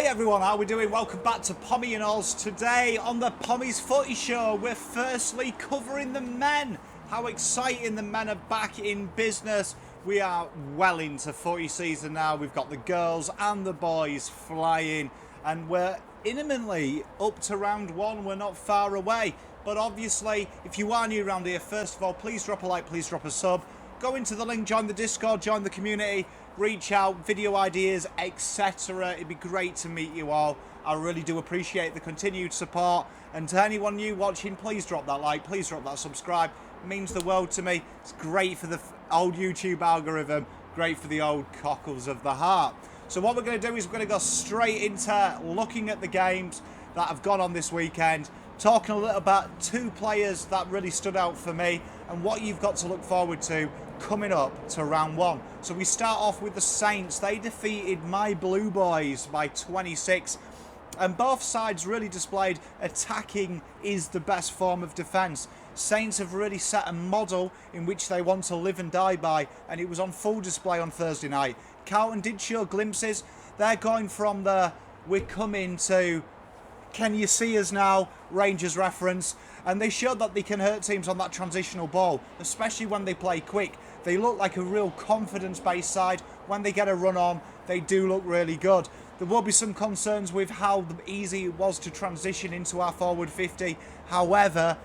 everyone, how are we doing? Welcome back to Pommyinoz. Today on the Pommy's Footy Show, we're firstly covering the men. How exciting, the men are back in business. We are well into footy season now. We've got the girls and the boys flying, and we're imminently up to round one. We're not far away. But obviously, if you are new around here, first of all, please drop a like, please drop a sub. Go into the link, join the Discord, join the community, reach out, video ideas, etc. It'd be great to meet you all. I really do appreciate the continued support. And to anyone new watching, please drop that like, please drop that subscribe. It means the world to me. It's great for the old YouTube algorithm, great for the old cockles of the heart. So what we're going to do is we're going to go straight into looking at the games that have gone on this weekend, talking a little about two players that really stood out for me and what you've got to look forward to coming up to round one. So we start off with the Saints. They defeated my Blue Boys by 26, and both sides really displayed attacking is the best form of defence. Saints have really set a model in which they want to live and die by, and it was on full display on Thursday night. Carlton did show glimpses. They're going from the "we're coming" to "can you see us now" Rangers reference, and they showed that they can hurt teams on that transitional ball, especially when they play quick. They look like a real confidence-based side. When they get a run on, they do look really good. There will be some concerns with how easy it was to transition into our forward 50. However,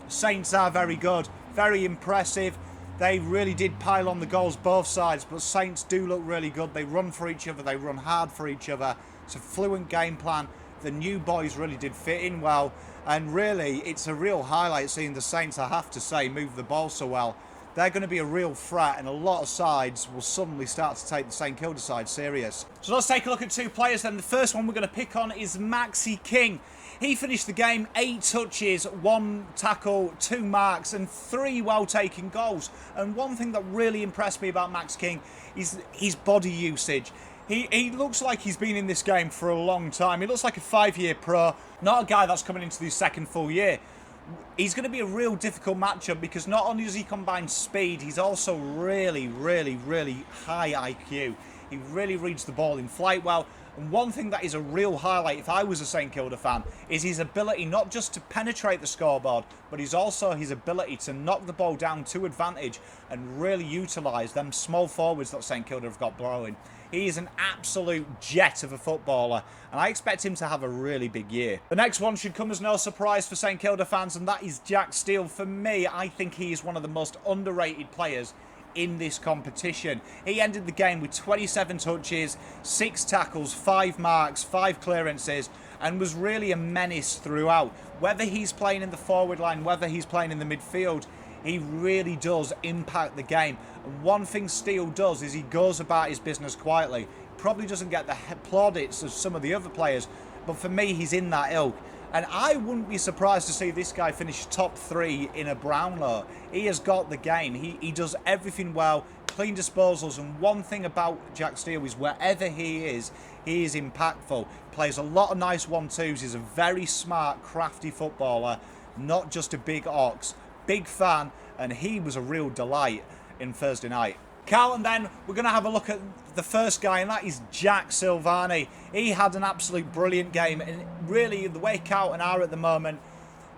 Saints are very good, very impressive. They really did pile on the goals both sides, but Saints do look really good. They run for each other, they run hard for each other. It's a fluent game plan. The new boys really did fit in well, and really it's a real highlight seeing the Saints, I have to say, move the ball so well. They're going to be a real threat, and a lot of sides will suddenly start to take the St Kilda side serious. So let's take a look at two players then. The first one we're going to pick on is Maxi King. He finished the game 8 touches, 1 tackle, 2 marks and 3 well-taken goals. And one thing that really impressed me about Max King is his body usage. He looks like he's been in this game for a long time. He looks like a 5-year pro, not a guy that's coming into his second full year. He's going to be a real difficult matchup because not only does he combine speed, he's also really high IQ. He really reads the ball in flight well. And one thing that is a real highlight, if I was a St Kilda fan, is his ability not just to penetrate the scoreboard, but he's also his ability to knock the ball down to advantage and really utilise them small forwards that St Kilda have got blowing. He is an absolute jet of a footballer, and I expect him to have a really big year. The next one should come as no surprise for St Kilda fans, and that is Jack Steele. For me, I think he is one of the most underrated players in this competition. He ended the game with 27 touches, 6 tackles, 5 marks, 5 clearances, and was really a menace throughout. Whether he's playing in the forward line, whether he's playing in the midfield, he really does impact the game. And one thing Steele does is he goes about his business quietly. Probably doesn't get the plaudits of some of the other players, but for me, he's in that ilk. And I wouldn't be surprised to see this guy finish top 3 in a Brownlow. He has got the game. He does everything well, clean disposals. And one thing about Jack Steele is wherever he is impactful. Plays a lot of nice 1-2s. He's a very smart, crafty footballer, not just a big ox. Big fan, and he was a real delight in Thursday night. Carlton then, we're going to have a look at the first guy, and that is Jack Silvani. He had an absolute brilliant game, and really the way Carlton are at the moment,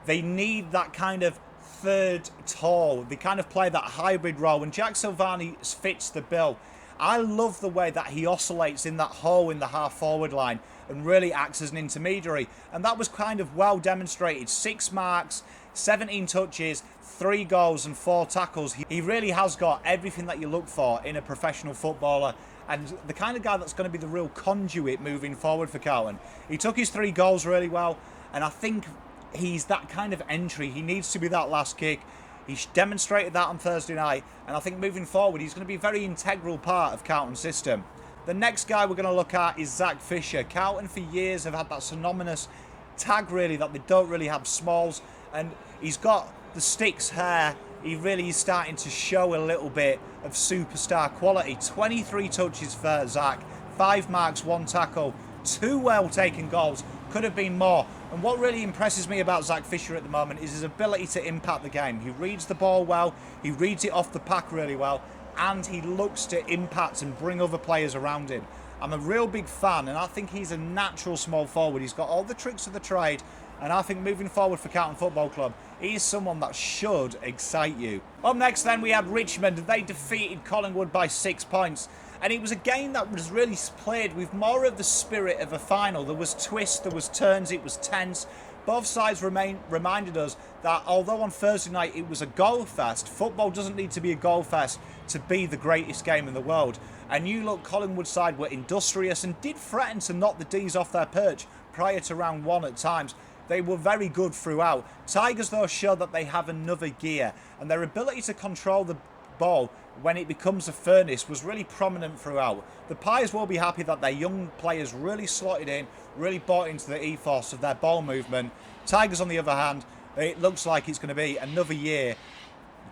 they need that kind of third tall. They kind of play that hybrid role, and Jack Silvani fits the bill. I love the way that he oscillates in that hole in the half-forward line and really acts as an intermediary, and that was kind of well demonstrated. 6 marks, 17 touches, 3 goals and 4 tackles. He really has got everything that you look for in a professional footballer, and the kind of guy that's going to be the real conduit moving forward for Carlton. He took his 3 goals really well, and I think he's that kind of entry. He needs to be that last kick. He demonstrated that on Thursday night, and I think moving forward he's going to be a very integral part of Carlton's system. The next guy we're going to look at is Zach Fisher. Carlton for years have had that synonymous tag really that they don't really have smalls, and he's got the sticks hair. He really is starting to show a little bit of superstar quality. 23 touches for Zach, 5 marks, 1 tackle, 2 well taken goals. Could have been more. And what really impresses me about Zach Fisher at the moment is his ability to impact the game. He reads the ball well, he reads it off the pack really well, and he looks to impact and bring other players around him. I'm a real big fan, and I think he's a natural small forward. He's got all the tricks of the trade, and I think moving forward for Carlton Football Club, he is someone that should excite you. Up next then, we had Richmond. They defeated Collingwood by 6 points. And it was a game that was really played with more of the spirit of a final. There was twists, there was turns, it was tense. Both sides reminded us that although on Thursday night it was a goal fest, football doesn't need to be a goal fest to be the greatest game in the world. And you look, Collingwood side were industrious and did threaten to knock the D's off their perch prior to round 1 at times. They were very good throughout. Tigers, though, showed that they have another gear, and their ability to control the ball when it becomes a furnace was really prominent throughout. The Pies will be happy that their young players really slotted in, really bought into the ethos of their ball movement. Tigers, on the other hand, it looks like it's going to be another year.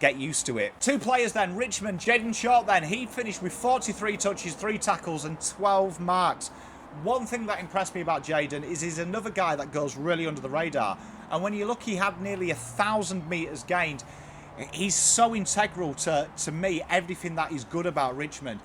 Get used to it. 2 players then, Richmond, Jaden Short then, he finished with 43 touches, 3 tackles and 12 marks. One thing that impressed me about Jaden is he's another guy that goes really under the radar. And when you look, he had nearly 1,000 metres gained. He's so integral to me, everything that is good about Richmond.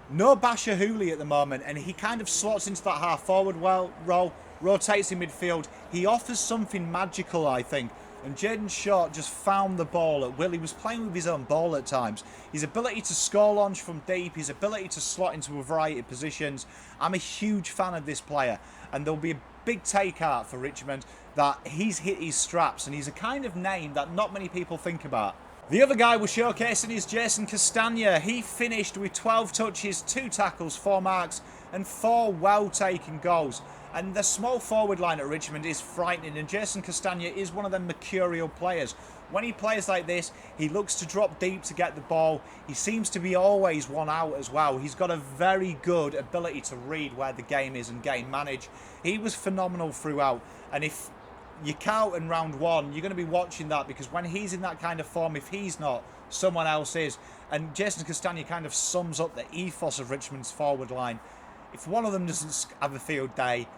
No Basher Hooley at the moment, and he kind of slots into that half-forward role, rotates in midfield. He offers something magical, I think. And Jaden Short just found the ball at will. He was playing with his own ball at times. His ability to score launch from deep, his ability to slot into a variety of positions. I'm a huge fan of this player, and there'll be a big takeout for Richmond that he's hit his straps, and he's a kind of name that not many people think about. The other guy we're showcasing is Jason Castagna. He finished with 12 touches, 2 tackles, 4 marks, and 4 well-taken goals. And the small forward line at Richmond is frightening, and Jason Castagna is one of them mercurial players. When he plays like this, he looks to drop deep to get the ball. He seems to be always one out as well. He's got a very good ability to read where the game is and game manage. He was phenomenal throughout, and if you count in round 1, you're going to be watching that, because when he's in that kind of form, if he's not, someone else is. And Jason Castagna kind of sums up the ethos of Richmond's forward line. If one of them doesn't have a field day,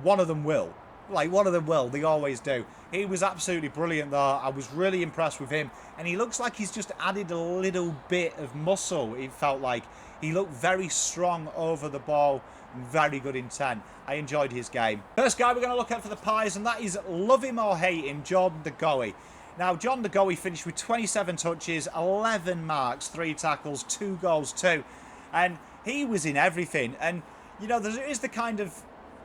one of them will. Like, one of them will. They always do. He was absolutely brilliant, though. I was really impressed with him. And he looks like he's just added a little bit of muscle, it felt like. He looked very strong over the ball and very good in 10. I enjoyed his game. First guy we're going to look at for the Pies, and that is, love him or hate him, Jordan De Goey. Now, John De Goey finished with 27 touches, 11 marks, 3 tackles, 2 goals too. And he was in everything. And, you know, there is the kind of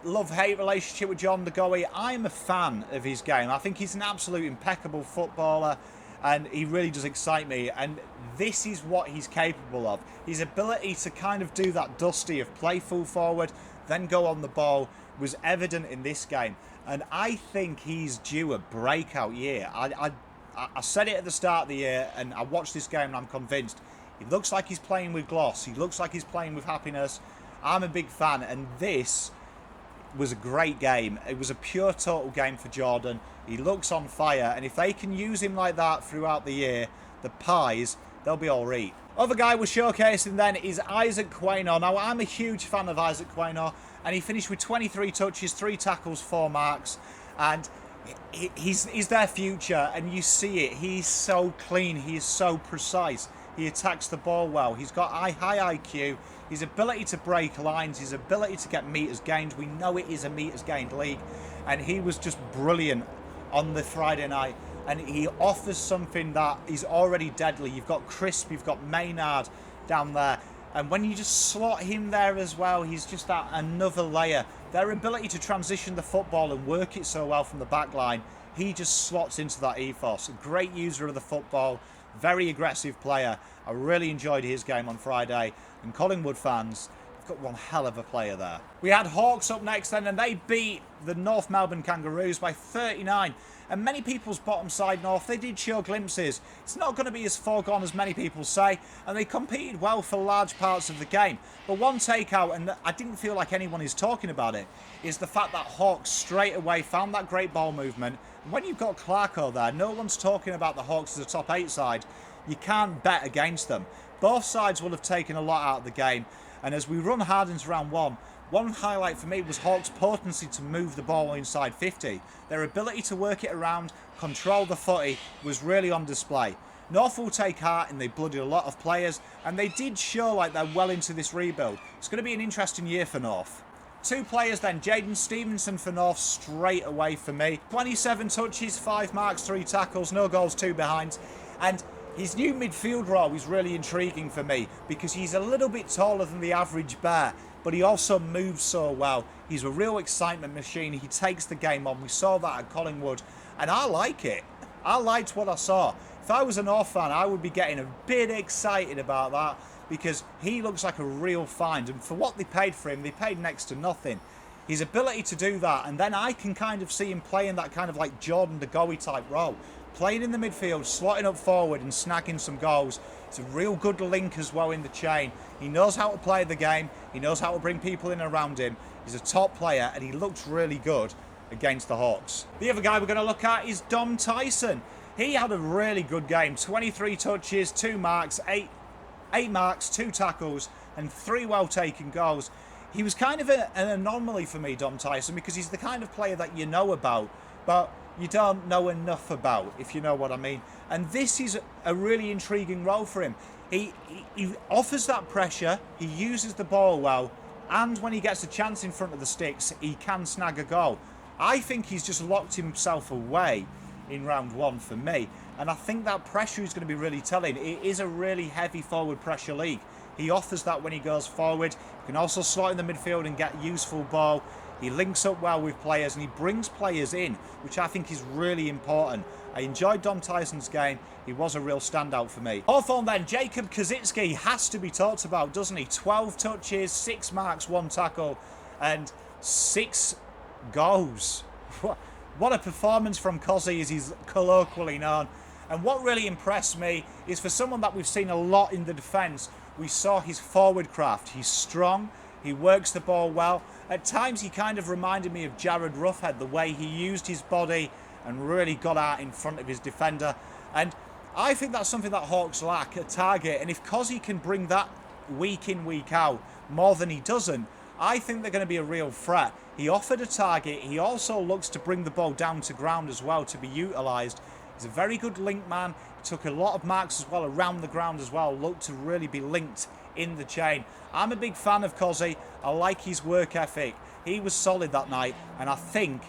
love-hate relationship with John De Goey. I'm a fan of his game. I think he's an absolute impeccable footballer, and he really does excite me. And this is what he's capable of. His ability to kind of do that dusty of play full forward, then go on the ball, was evident in this game. And I think he's due a breakout year. I said it at the start of the year, and I watched this game and I'm convinced. He looks like he's playing with gloss. He looks like he's playing with happiness. I'm a big fan, and this was a great game. It was a pure total game for Jordan. He looks on fire, and if they can use him like that throughout the year, the Pies, they'll be all right. Other guy we're showcasing then is Isaac Quaynor. Now, I'm a huge fan of Isaac Quaynor, and he finished with 23 touches, 3 tackles, 4 marks, and he's their future, and you see it. He's so clean, he is so precise. He attacks the ball well. He's got high IQ. His ability to break lines, his ability to get metres gained. We know it is a metres gained league. And he was just brilliant on the Friday night. And he offers something that is already deadly. You've got Crisp, you've got Maynard down there. And when you just slot him there as well, he's just that another layer. Their ability to transition the football and work it so well from the back line, he just slots into that ethos. A great user of the football, very aggressive player. I really enjoyed his game on Friday. And Collingwood fans, they've got one hell of a player there. We had Hawks up next then, and they beat the North Melbourne Kangaroos by 39. And many people's bottom side North, they did show glimpses. It's not going to be as foregone as many people say, and they competed well for large parts of the game. But one takeout, and I didn't feel like anyone is talking about it, is the fact that Hawks straight away found that great ball movement. And when you've got Clarko there, no one's talking about the Hawks as a top 8 side. You can't bet against them. Both sides will have taken a lot out of the game. And as we run hard into round 1, one highlight for me was Hawks' potency to move the ball inside 50. Their ability to work it around, control the footy, was really on display. North will take heart and they blooded a lot of players, and they did show like they're well into this rebuild. It's going to be an interesting year for North. 2 players then, Jaden Stevenson for North straight away for me. 27 touches, 5 marks, 3 tackles, no goals, 2 behinds. And his new midfield role is really intriguing for me because he's a little bit taller than the average bear, but he also moves so well. He's a real excitement machine. He takes the game on. We saw that at Collingwood, and I like it. I liked what I saw. If I was a North fan, I would be getting a bit excited about that because he looks like a real find. And for what they paid for him, they paid next to nothing. His ability to do that, and then I can kind of see him playing that kind of like Jordan De Goey type role. Playing in the midfield, slotting up forward and snagging some goals. It's a real good link as well in the chain. He knows how to play the game. He knows how to bring people in around him. He's a top player and he looks really good against the Hawks. The other guy we're going to look at is Dom Tyson. He had a really good game. 23 touches, 2 marks, 8 marks, 2 tackles and 3 well-taken goals. He was kind of an anomaly for me, Dom Tyson, because he's the kind of player that you know about, but you don't know enough about, if you know what I mean. And this is a really intriguing role for him. He offers that pressure, he uses the ball well, and when he gets a chance in front of the sticks, he can snag a goal. I think he's just locked himself away in round 1 for me, and I think that pressure is going to be really telling. It is a really heavy forward pressure league. He offers that when he goes forward. He can also slot in the midfield and get useful ball. He links up well with players and he brings players in, which I think is really important. I enjoyed Dom Tyson's game. He was a real standout for me. Hawthorn then, Jacob Kazitsky has to be talked about, doesn't he? 12 touches, 6 marks, 1 tackle and 6 goals. What a performance from Cozzy, as he's colloquially known. And what really impressed me is for someone that we've seen a lot in the defence, we saw his forward craft. He's strong, he works the ball well. At times he kind of reminded me of Jared Roughhead, the way he used his body and really got out in front of his defender. And I think that's something that Hawks lack, a target. And if Cozzy can bring that week in, week out, more than he doesn't, I think they're going to be a real threat. He offered a target. He also looks to bring the ball down to ground as well to be utilised. He's a very good link man. He took a lot of marks as well around the ground as well. Looked to really be linked in the chain. I'm a big fan of Cozzy. I like his work ethic. He was solid that night, and I think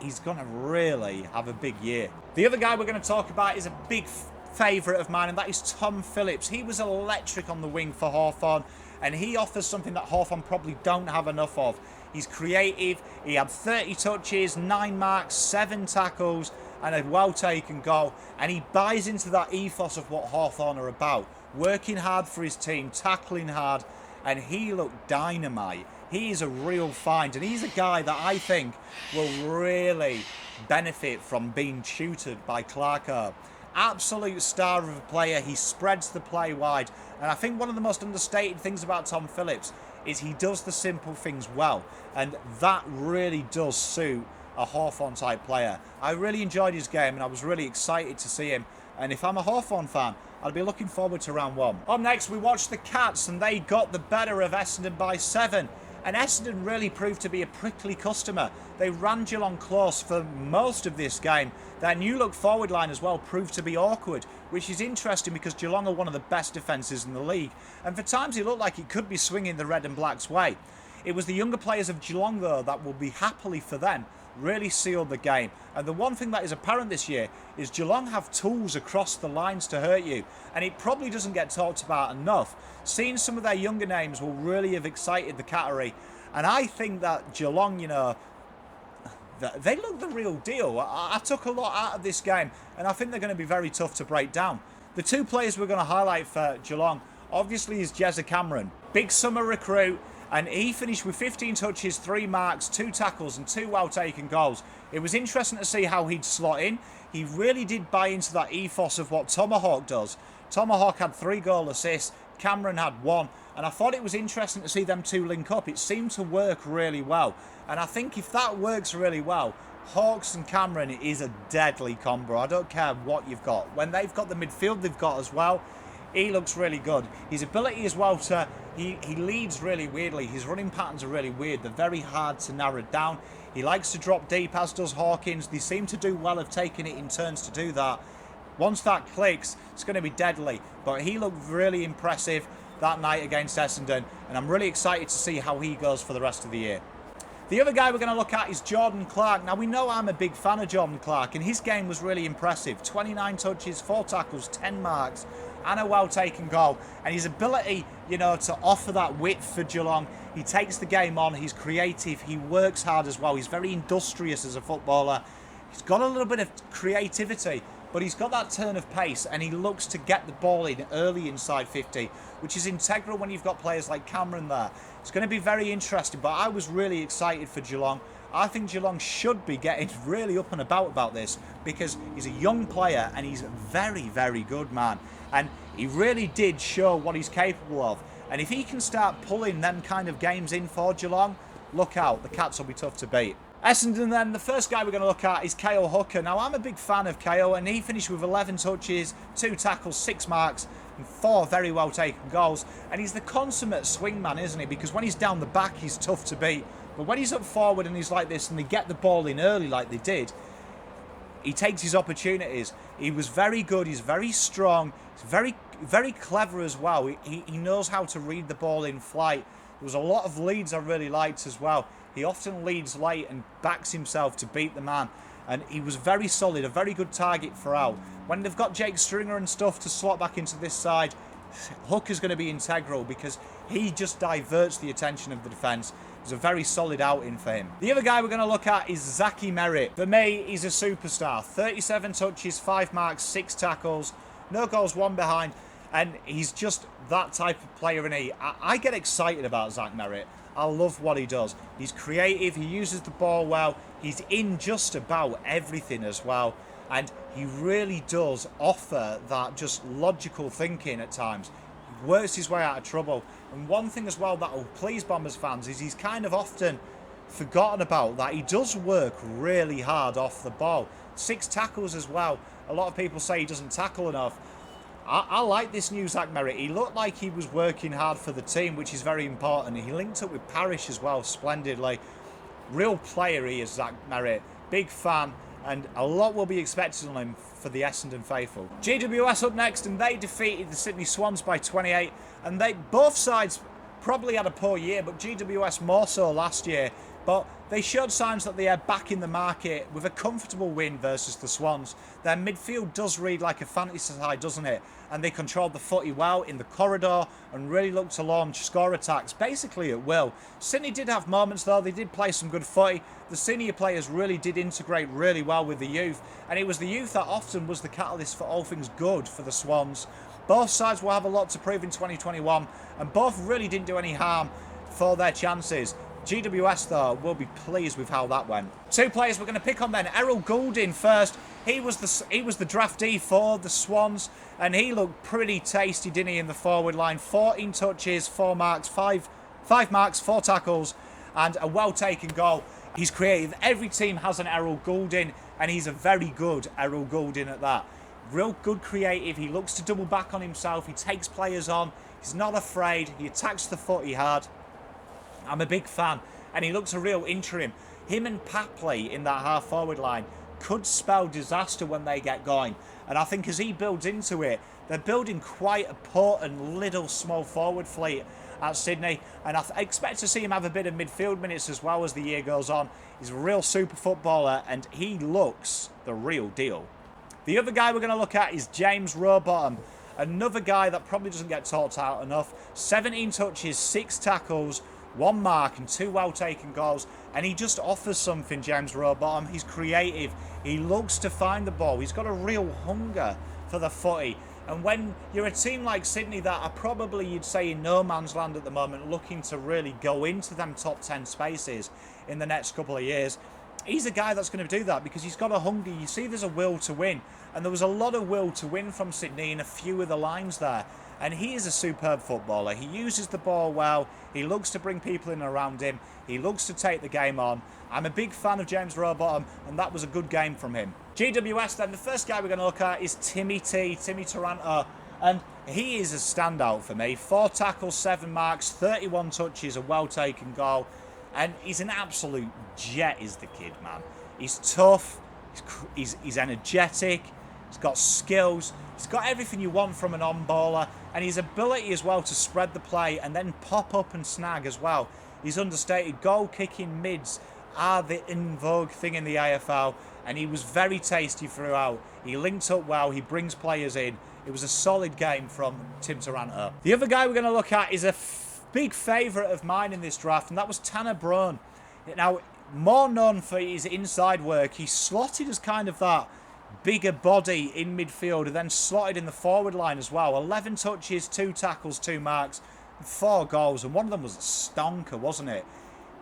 he's going to really have a big year. The other guy we're going to talk about is a big favourite of mine, and that is Tom Phillips. He was electric on the wing for Hawthorn, and he offers something that Hawthorn probably don't have enough of. He's creative. He had 30 touches, 9 marks, 7 tackles, and a well-taken goal. And he buys into that ethos of what Hawthorn are about. Working hard for his team, tackling hard, and he looked dynamite. He is a real find, and he's a guy that I think will really benefit from being tutored by Clarko. Absolute star of a player. He spreads the play wide, and I think one of the most understated things about Tom Phillips is he does the simple things well, and that really does suit a Hawthorn type player. I really enjoyed his game and I was really excited to see him, and if I'm a Hawthorn fan, I'll be looking forward to round 1. Up next we watched the Cats, and they got the better of Essendon by 7. And Essendon really proved to be a prickly customer. They ran Geelong close for most of this game. Their new look forward line as well proved to be awkward, which is interesting because Geelong are one of the best defences in the league. And for times it looked like it could be swinging the Red and Blacks' way. It was the younger players of Geelong though that will be happily for them really sealed the game. And the one thing that is apparent this year is Geelong have tools across the lines to hurt you, and it probably doesn't get talked about enough. Seeing some of their younger names will really have excited the Cattery, and I think that Geelong, you know, they look the real deal. I took a lot out of this game, and I think they're going to be very tough to break down. The 2 players we're going to highlight for Geelong obviously is Jezza Cameron, big summer recruit, and he finished with 15 touches, 3 marks, 2 tackles and 2 well-taken goals. It was interesting to see how he'd slot in. He really did buy into that ethos of what Tomahawk does. Tomahawk had 3 goal assists, Cameron had 1, and I thought it was interesting to see them 2 link up. It seemed to work really well, and I think if that works really well, Hawks and Cameron is a deadly combo. I don't care what you've got. When they've got the midfield they've got as well, he looks really good. His ability as well to... He leads really weirdly. His running patterns are really weird. They're very hard to narrow down. He likes to drop deep, as does Hawkins. They seem to do well of taking it in turns to do that. Once that clicks, it's going to be deadly. But he looked really impressive that night against Essendon, and I'm really excited to see how he goes for the rest of the year. The other guy we're going to look at is Jordan Clark. Now, we know I'm a big fan of Jordan Clark, and his game was really impressive. 29 touches, 4 tackles, 10 marks, and a well-taken goal. And his ability, to offer that width for Geelong. He takes the game on, he's creative, he works hard as well. He's very industrious as a footballer. He's got a little bit of creativity, but he's got that turn of pace, and he looks to get the ball in early inside 50, which is integral when you've got players like Cameron there. It's going to be very interesting, but I was really excited for Geelong. I think Geelong should be getting really up and about this, because he's a young player and he's very, very good, man. And he really did show what he's capable of. And if he can start pulling them kind of games in for Geelong, look out, the Cats will be tough to beat. Essendon then, the first guy we're going to look at is Kyle Hooker. Now, I'm a big fan of Kyle, and he finished with 11 touches, 2 tackles, 6 marks, and 4 very well taken goals. And he's the consummate swingman, isn't he? Because when he's down the back, he's tough to beat. But when he's up forward and he's like this, and they get the ball in early like they did, he takes his opportunities. He was very good, he's very strong, he's very, very clever as well. He knows how to read the ball in flight. There was a lot of leads I really liked as well. He often leads late and backs himself to beat the man. And he was very solid, a very good target for out. When they've got Jake Stringer and stuff to slot back into this side, Hooker's going to be integral because he just diverts the attention of the defence. It was a very solid outing for him. The other guy we're going to look at is Zachy Merritt. For me, he's a superstar. 37 touches, 5 marks, 6 tackles, no goals, 1 behind. And he's just that type of player, and I get excited about Zach Merritt. I love what he does. He's creative, he uses the ball well, he's in just about everything as well. And he really does offer that just logical thinking at times. He works his way out of trouble. And one thing as well that will please Bombers fans is he's kind of often forgotten about that. He does work really hard off the ball. 6 tackles as well. A lot of people say he doesn't tackle enough. I like this new Zach Merritt. He looked like he was working hard for the team, which is very important. He linked up with Parrish as well splendidly. Real player he is, Zach Merritt. Big fan, and a lot will be expected on him for the Essendon faithful. GWS up next, and they defeated the Sydney Swans by 28. And both sides probably had a poor year, but GWS more so last year. But they showed signs that they are back in the market with a comfortable win versus the Swans. Their midfield does read like a fantasy side, doesn't it? And they controlled the footy well in the corridor and really looked to launch score attacks, basically at will. Sydney did have moments though, they did play some good footy. The senior players really did integrate really well with the youth, and it was the youth that often was the catalyst for all things good for the Swans. Both sides will have a lot to prove in 2021, and both really didn't do any harm for their chances. GWS, though, will be pleased with how that went. 2 players we're going to pick on then. Errol Goulding first. He was the draftee for the Swans, and he looked pretty tasty, didn't he, in the forward line. 14 touches, 4 marks, 5 marks, 4 tackles, and a well-taken goal. He's creative. Every team has an Errol Goulding, and he's a very good Errol Goulding at that. Real good creative. He looks to double back on himself. He takes players on. He's not afraid. He attacks the footy hard. I'm a big fan, and he looks a real interim. Him and Papley in that half-forward line could spell disaster when they get going. And I think as he builds into it, they're building quite a potent little small forward fleet at Sydney. And I expect to see him have a bit of midfield minutes as well as the year goes on. He's a real super footballer, and he looks the real deal. The other guy we're going to look at is James Rowbottom. Another guy that probably doesn't get talked out enough. 17 touches, 6 tackles, 1 mark and 2 well-taken goals, and he just offers something, James Rowbottom. He's creative, he looks to find the ball, he's got a real hunger for the footy. And when you're a team like Sydney that are probably, you'd say, in no man's land at the moment, looking to really go into them top 10 spaces in the next couple of years, he's a guy that's going to do that because he's got a hunger. You see there's a will to win, and there was a lot of will to win from Sydney in a few of the lines there. And he is a superb footballer. He uses the ball well. He looks to bring people in around him. He looks to take the game on. I'm a big fan of James Rowbottom, and that was a good game from him. GWS then, the first guy we're going to look at is Timmy Taranto. And he is a standout for me. 4 tackles, 7 marks, 31 touches, a well-taken goal. And he's an absolute jet, is the kid, man. He's tough. He's energetic. He's got skills. He's got everything you want from an on-baller. And his ability as well to spread the play and then pop up and snag as well. His understated goal-kicking mids are the in vogue thing in the AFL. And he was very tasty throughout. He linked up well. He brings players in. It was a solid game from Tim Taranto. The other guy we're going to look at is a big favourite of mine in this draft, and that was Tanner Brown. Now, more known for his inside work, he slotted as kind of that bigger body in midfield and then slotted in the forward line as well. 11 touches, 2 tackles, 2 marks, 4 goals, and one of them was a stonker, wasn't it?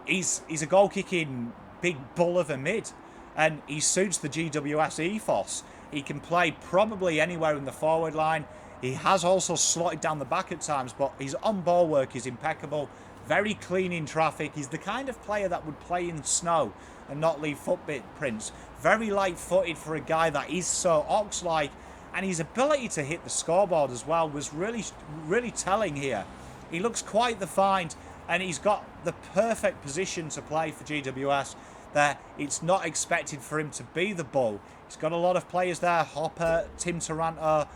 He's a goal-kicking big bull of a mid, and he suits the GWS ethos. He can play probably anywhere in the forward line. He has also slotted down the back at times, but his on-ball work is impeccable. Very clean in traffic. He's the kind of player that would play in snow and not leave footprints. Very light-footed for a guy that is so ox-like. And his ability to hit the scoreboard as well was really, really telling here. He looks quite defined, and he's got the perfect position to play for GWS. That it's not expected for him to be the bull. He's got a lot of players there. Hopper, Tim Taranto,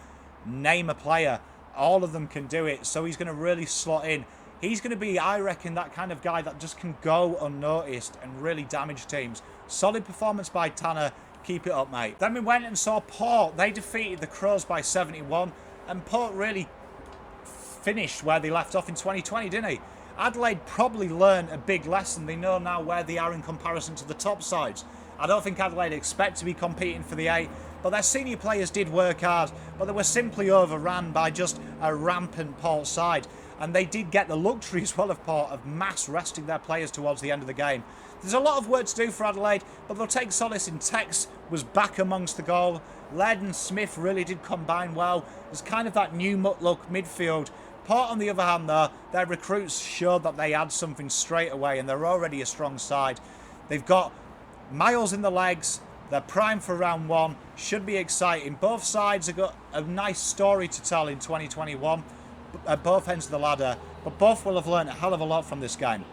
name a player. All of them can do it. So he's going to really slot in. He's going to be, I reckon, that kind of guy that just can go unnoticed and really damage teams. Solid performance by Tanner. Keep it up, mate. Then we went and saw Port. They defeated the Crows by 71. And Port really finished where they left off in 2020, didn't he? Adelaide probably learned a big lesson. They know now where they are in comparison to the top sides. I don't think Adelaide expect to be competing for the 8, but their senior players did work hard, but they were simply overrun by just a rampant Port side. And they did get the luxury as well of Port of mass resting their players towards the end of the game. There's a lot of work to do for Adelaide, but they'll take solace in Tex was back amongst the goal. Laird and Smith really did combine well. There's kind of that new look midfield. Port, on the other hand, though, their recruits showed that they had something straight away, and they're already a strong side. They've got miles in the legs. They're primed for round 1. Should be exciting. Both sides have got a nice story to tell in 2021 at both ends of the ladder, but both will have learned a hell of a lot from this game.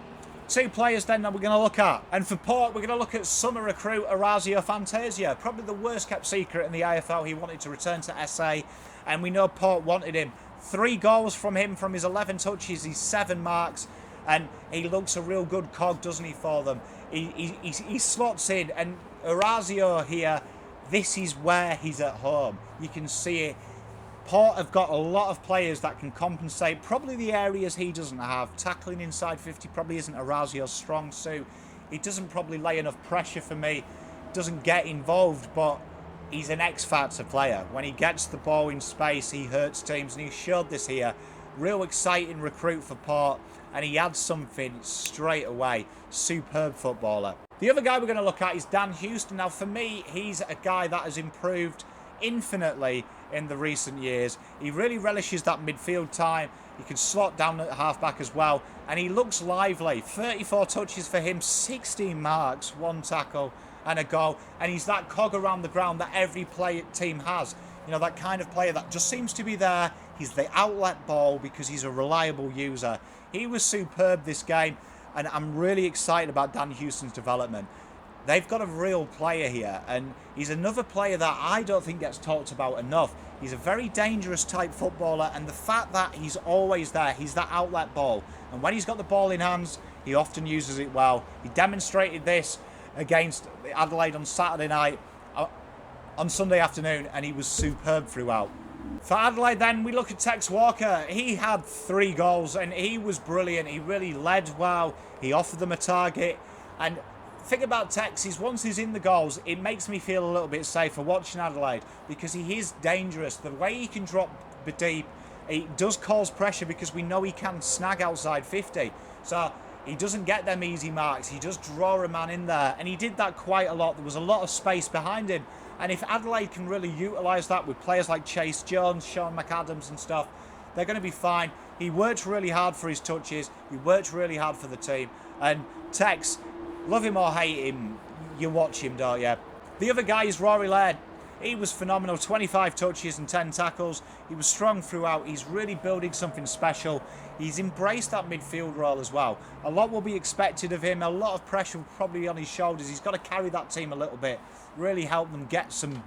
2 players then that we're going to look at. And for Port, we're going to look at summer recruit Orazio Fantasia. Probably the worst kept secret in the AFL. He wanted to return to SA, and we know Port wanted him. 3 goals from him from his 11 touches, his 7 marks, and he looks a real good cog, doesn't he, for them? He slots in, and Orazio here, this is where he's at home. You can see it. Port have got a lot of players that can compensate probably the areas he doesn't have. Tackling inside 50 probably isn't Orazio's strong suit. He doesn't probably lay enough pressure for me, doesn't get involved, but he's an X-factor player. When he gets the ball in space, he hurts teams, and he showed this here. Real exciting recruit for Port, and he adds something straight away. Superb footballer. The other guy we're going to look at is Dan Houston. Now, for me, he's a guy that has improved infinitely in the recent years. He really relishes that midfield time. He can slot down at halfback as well, and he looks lively. 34 touches for him, 16 marks, 1 tackle, and a goal, and he's that cog around the ground that every team has. You know, that kind of player that just seems to be there. He's the outlet ball because he's a reliable user. He was superb this game, and I'm really excited about Dan Houston's development. They've got a real player here, and he's another player that I don't think gets talked about enough. He's a very dangerous type footballer, and the fact that he's always there, he's that outlet ball, and when he's got the ball in hands, he often uses it well. He demonstrated this against Adelaide on Saturday night, on Sunday afternoon, and he was superb throughout. For Adelaide then, we look at Tex Walker. He had 3 goals, and he was brilliant. He really led well. He offered them a target, and the thing about Tex is once he's in the goals, it makes me feel a little bit safer watching Adelaide, because he is dangerous. The way he can drop deep, it does cause pressure because we know he can snag outside 50. So he doesn't get them easy marks. He does draw a man in there, and he did that quite a lot. There was a lot of space behind him, and if Adelaide can really utilise that with players like Chase Jones, Sean McAdams and stuff, they're going to be fine. He worked really hard for his touches. He worked really hard for the team, and Tex, love him or hate him, you watch him, don't you? The other guy is Rory Laird. He was phenomenal, 25 touches and 10 tackles. He was strong throughout. He's really building something special. He's embraced that midfield role as well. A lot will be expected of him. A lot of pressure probably on his shoulders. He's got to carry that team a little bit, really help them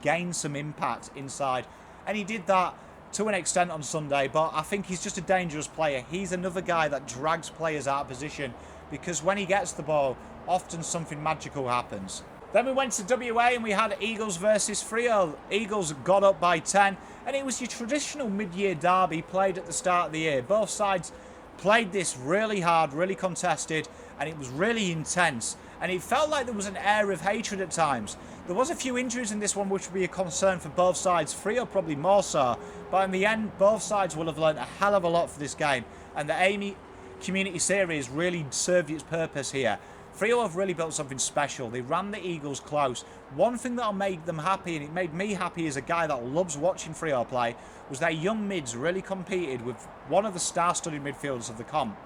gain some impact inside. And he did that to an extent on Sunday, but I think he's just a dangerous player. He's another guy that drags players out of position because when he gets the ball, often something magical happens. Then we went to WA and we had Eagles versus Freo. Eagles got up by 10 and it was your traditional mid-year derby played at the start of the year. Both sides played this really hard, really contested, and it was really intense. And it felt like there was an air of hatred at times. There was a few injuries in this one which would be a concern for both sides. Freo probably more so, but in the end both sides will have learned a hell of a lot for this game. And the AAMI Community Series really served its purpose here. Freo have really built something special. They ran the Eagles close. One thing that'll make them happy, and it made me happy as a guy that loves watching Freo play, was their young mids really competed with one of the star-studded midfielders of the comp.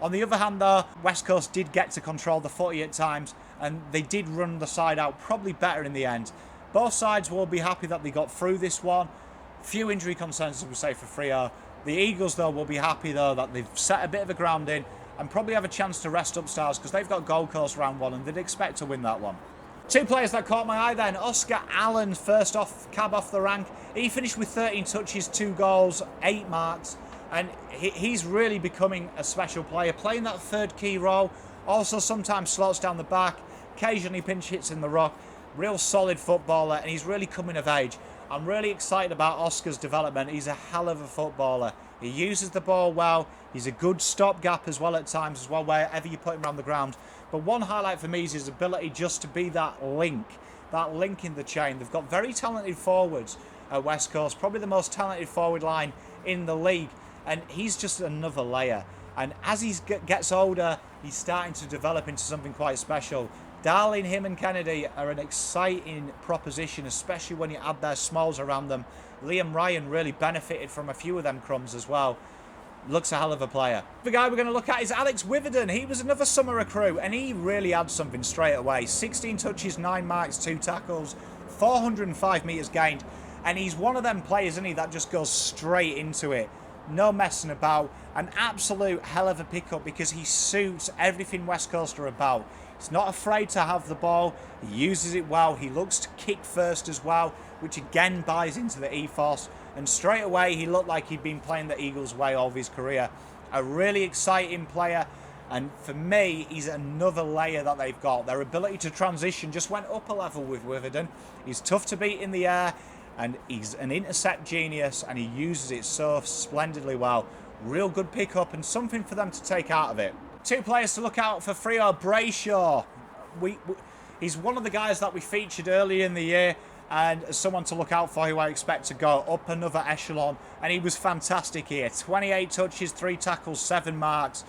On the other hand though, West Coast did get to control the footy at times, and they did run the side out probably better in the end. Both sides will be happy that they got through this one. Few injury concerns, as we say, for Freo. The Eagles though will be happy though that they've set a bit of a grounding and probably have a chance to rest up stars because they've got Gold Coast round one and they'd expect to win that one. Two players that caught my eye then. Oscar Allen, first cab off the rank. He finished with 13 touches, 2 goals, 8 marks. And he's really becoming a special player, playing that third key role. Also sometimes slots down the back, occasionally pinch hits in the ruck. Real solid footballer, and he's really coming of age. I'm really excited about Oscar's development. He's a hell of a footballer. He uses the ball well. He's a good stopgap as well at times as well, wherever you put him around the ground. But one highlight for me is his ability just to be that link in the chain. They've got very talented forwards at West Coast, probably the most talented forward line in the league. And he's just another layer. And as he gets older, he's starting to develop into something quite special. Darling, him and Kennedy are an exciting proposition, especially when you add their smalls around them. Liam Ryan really benefited from a few of them crumbs as well. Looks a hell of a player. The guy we're going to look at is Alex Witherden. He was another summer recruit and he really adds something straight away. 16 touches, 9 marks, 2 tackles, 405 metres gained. And he's one of them players, isn't he, that just goes straight into it. No messing about. An absolute hell of a pickup because he suits everything West Coast are about. He's not afraid to have the ball. He uses it well. He looks to kick first as well, which again buys into the ethos. And straight away, he looked like he'd been playing the Eagles' way all of his career. A really exciting player. And for me, he's another layer that they've got. Their ability to transition just went up a level with Witherden. He's tough to beat in the air. And he's an intercept genius. And he uses it so splendidly well. Real good pickup and something for them to take out of it. Two players to look out for Freo. Brayshaw. He's one of the guys that we featured earlier in the year. And as someone to look out for who I expect to go up another echelon. And he was fantastic here. 28 touches, 3 tackles, 7 marks.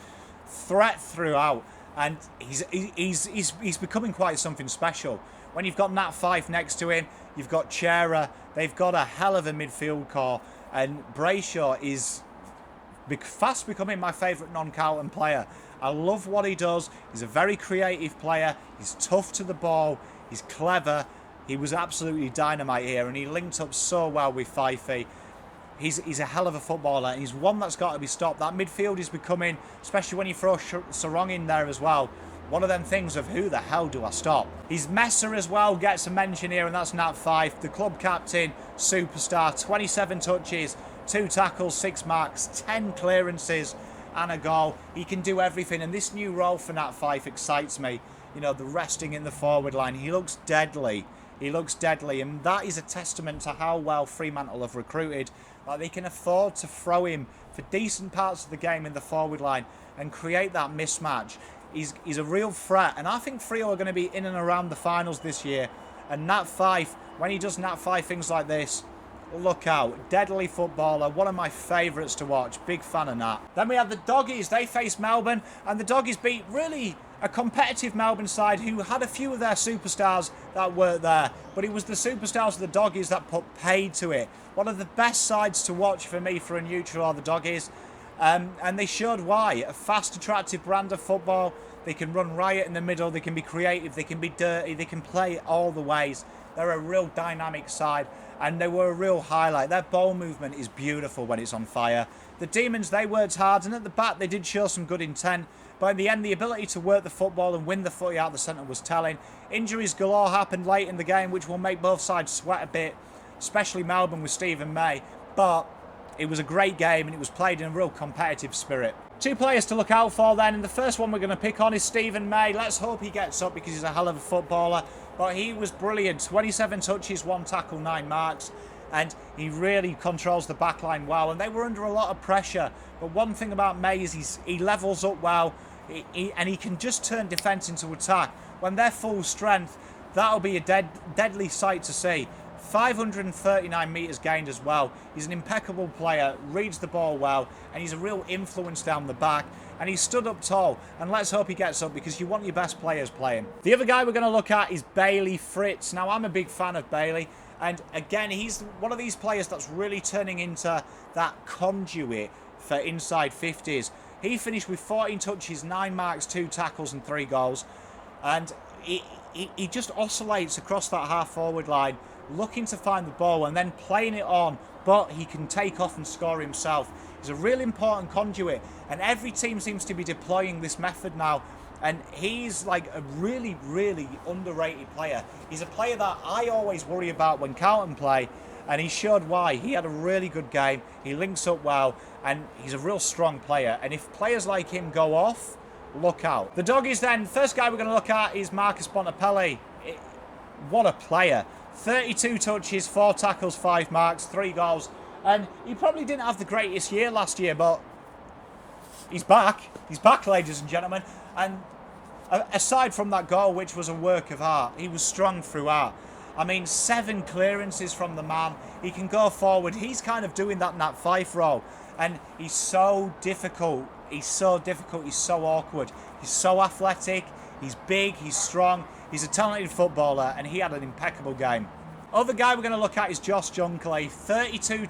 Threat throughout. And he's becoming quite something special. When you've got Nat Fyfe next to him, you've got Chera. They've got a hell of a midfield core. And Brayshaw is fast becoming my favourite non-Carlton player. I love what he does. He's a very creative player. He's tough to the ball. He's clever. He was absolutely dynamite here, and he linked up so well with Fifey. He's a hell of a footballer, and he's one that's got to be stopped. That midfield is becoming, especially when you throw Sarong in there as well, one of them things of who the hell do I stop? His Messer as well gets a mention here, and that's Nat Fyfe, the club captain, superstar, 27 touches, 2 tackles, 6 marks, 10 clearances, and a goal. He can do everything, and this new role for Nat Fyfe excites me. You know, the resting in the forward line. He looks deadly. He looks deadly, and that is a testament to how well Fremantle have recruited. Like, they can afford to throw him for decent parts of the game in the forward line and create that mismatch. He's a real threat, and I think Freo are going to be in and around the finals this year. And Nat Fyfe, when he does Nat Fyfe things like this, look out. Deadly footballer, one of my favourites to watch. Big fan of Nat. Then we have the Doggies. They face Melbourne, and the Doggies beat really a competitive Melbourne side who had a few of their superstars that weren't there. But it was the superstars of the Doggies that put paid to it. One of the best sides to watch for me for a neutral are the Doggies. And they showed why. A fast, attractive brand of football. They can run riot in the middle. They can be creative. They can be dirty. They can play all the ways. They're a real dynamic side. And they were a real highlight. Their ball movement is beautiful when it's on fire. The Demons, they worked hard. And at the back, they did show some good intent. But in the end, the ability to work the football and win the footy out of the centre was telling. Injuries galore happened late in the game, which will make both sides sweat a bit. Especially Melbourne with Stephen May. But it was a great game and it was played in a real competitive spirit. Two players to look out for then, and the first one we're going to pick on is Stephen May. Let's hope he gets up because he's a hell of a footballer. But he was brilliant. 27 touches, 1 tackle, 9 marks. And he really controls the back line well. And they were under a lot of pressure. But one thing about May is he levels up well. And he can just turn defence into attack. When they're full strength, that'll be a deadly sight to see. 539 metres gained as well. He's an impeccable player, reads the ball well, and he's a real influence down the back. And he stood up tall, and let's hope he gets up because you want your best players playing. The other guy we're going to look at is Bailey Fritz. Now, I'm a big fan of Bailey, and again, he's one of these players that's really turning into that conduit for inside 50s. He finished with 14 touches, 9 marks, 2 tackles, and 3 goals. And he just oscillates across that half-forward line, looking to find the ball and then playing it on, but he can take off and score himself. He's a really important conduit, and every team seems to be deploying this method now, and he's like a really, really underrated player. He's a player that I always worry about when Carlton play, and he showed why. He had a really good game, he links up well, and he's a real strong player, and if players like him go off, look out. The Doggies then, first guy we're going to look at is Marcus Bontempelli. What a player. 32 touches, 4 tackles, 5 marks, 3 goals. And he probably didn't have the greatest year last year, but he's back. He's back, ladies and gentlemen. And aside from that goal, which was a work of art, he was strong throughout. I mean, 7 clearances from the man. He can go forward. He's kind of doing that in that Fife role. And he's so difficult. He's so difficult. He's so awkward. He's so athletic. He's big. He's strong. He's a talented footballer, and he had an impeccable game. Other guy we're going to look at is Josh Dunkley. 32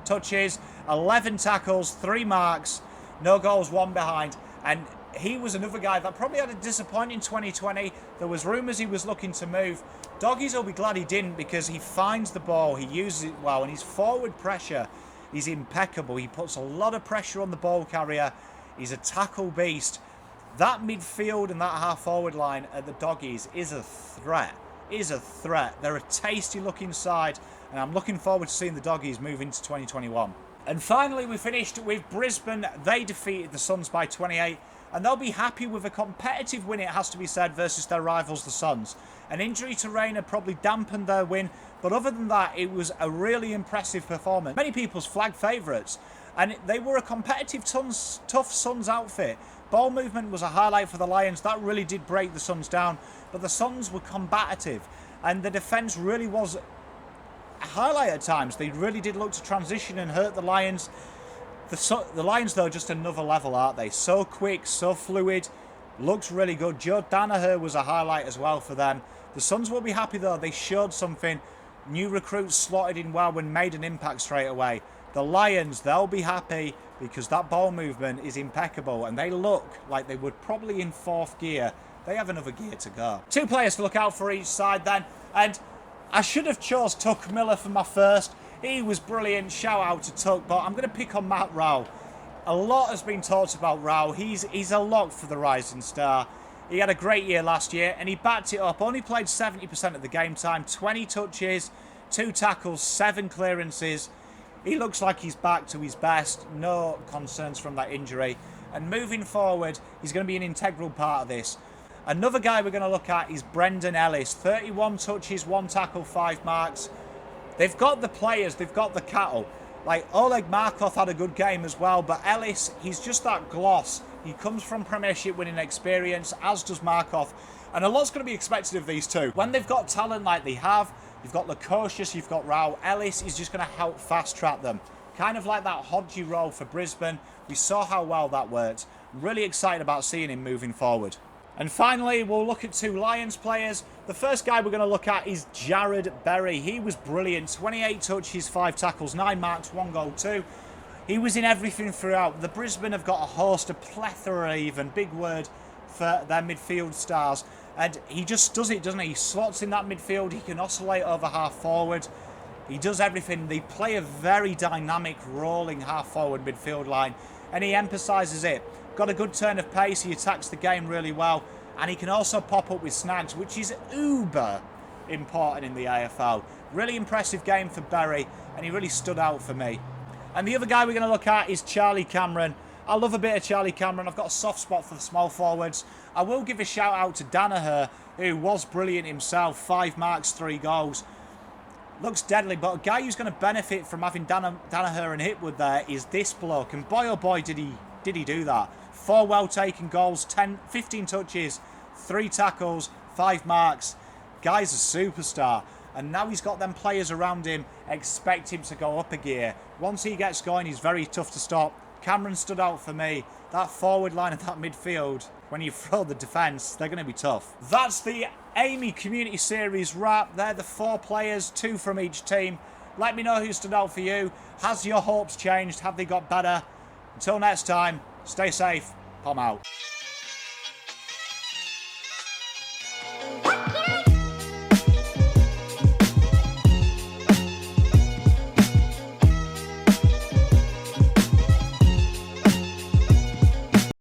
touches, 11 tackles, 3 marks, no goals, 1 behind. And he was another guy that probably had a disappointing 2020. There was rumours he was looking to move. Doggies will be glad he didn't because he finds the ball, he uses it well, and his forward pressure is impeccable. He puts a lot of pressure on the ball carrier. He's a tackle beast. That midfield and that half-forward line at the Doggies is a threat. They're a tasty-looking side, and I'm looking forward to seeing the Doggies move into 2021. And finally, we finished with Brisbane. They defeated the Swans by 28, and they'll be happy with a competitive win, it has to be said, versus their rivals, the Suns. An injury to Rayner probably dampened their win, but other than that, it was a really impressive performance. Many people's flag favourites, and they were a competitive, tough Suns outfit. Ball movement was a highlight for the Lions. That really did break the Suns down. But the Suns were combative. And the defence really was a highlight at times. They really did look to transition and hurt the Lions. The Lions, though, just another level, aren't they? So quick, so fluid. Looks really good. Joe Danaher was a highlight as well for them. The Suns will be happy, though. They showed something. New recruits slotted in well and made an impact straight away. The Lions, they'll be happy because that ball movement is impeccable and they look like they would probably in 4th gear. They have another gear to go. 2 players to look out for each side then. And I should have chose Tuck Miller for my first. He was brilliant. Shout out to Tuck. But I'm going to pick on Matt Rowell. A lot has been talked about Rowell. He's a lock for the Rising Star. He had a great year last year and he backed it up. Only played 70% of the game time. 20 touches, 2 tackles, 7 clearances. He looks like he's back to his best. No concerns from that injury. And moving forward, he's going to be an integral part of this. Another guy we're going to look at is Brendan Ellis. 31 touches, 1 tackle, 5 marks. They've got the players. They've got the cattle. Like Oleg Markov had a good game as well. But Ellis, he's just that gloss. He comes from Premiership winning experience, as does Markov. And a lot's going to be expected of these two. When they've got talent like they have, you've got Lukosius, you've got Rowell. Ellis is just going to help fast-track them. Kind of like that Hodgie role for Brisbane. We saw how well that worked. I'm really excited about seeing him moving forward. And finally, we'll look at 2 Lions players. The first guy we're going to look at is Jared Berry. He was brilliant. 28 touches, 5 tackles, 9 marks, 1 goal, 2. He was in everything throughout. The Brisbane have got a host, a plethora even, big word for their midfield stars. And he just does it, doesn't he? He slots in that midfield. He can oscillate over half forward. He does everything. They play a very dynamic, rolling half forward midfield line. And he emphasises it. Got a good turn of pace. He attacks the game really well. And he can also pop up with snags, which is uber important in the AFL. Really impressive game for Berry. And he really stood out for me. And the other guy we're going to look at is Charlie Cameron. I love a bit of Charlie Cameron. I've got a soft spot for the small forwards. I will give a shout out to Danaher, who was brilliant himself. 5 marks, 3 goals. Looks deadly, but a guy who's going to benefit from having Danaher and Hipwood there is this bloke. And boy, oh boy, did he do that. 4 well-taken goals, 15 touches, 3 tackles, 5 marks. Guy's a superstar. And now he's got them players around him. Expect him to go up a gear. Once he gets going, he's very tough to stop. Cameron stood out for me. That forward line and that midfield, when you throw the defence, they're going to be tough. That's the AAMI Community Series wrap. They're the 4 players, 2 from each team. Let me know who stood out for you. Has your hopes changed? Have they got better? Until next time, stay safe. Pom out.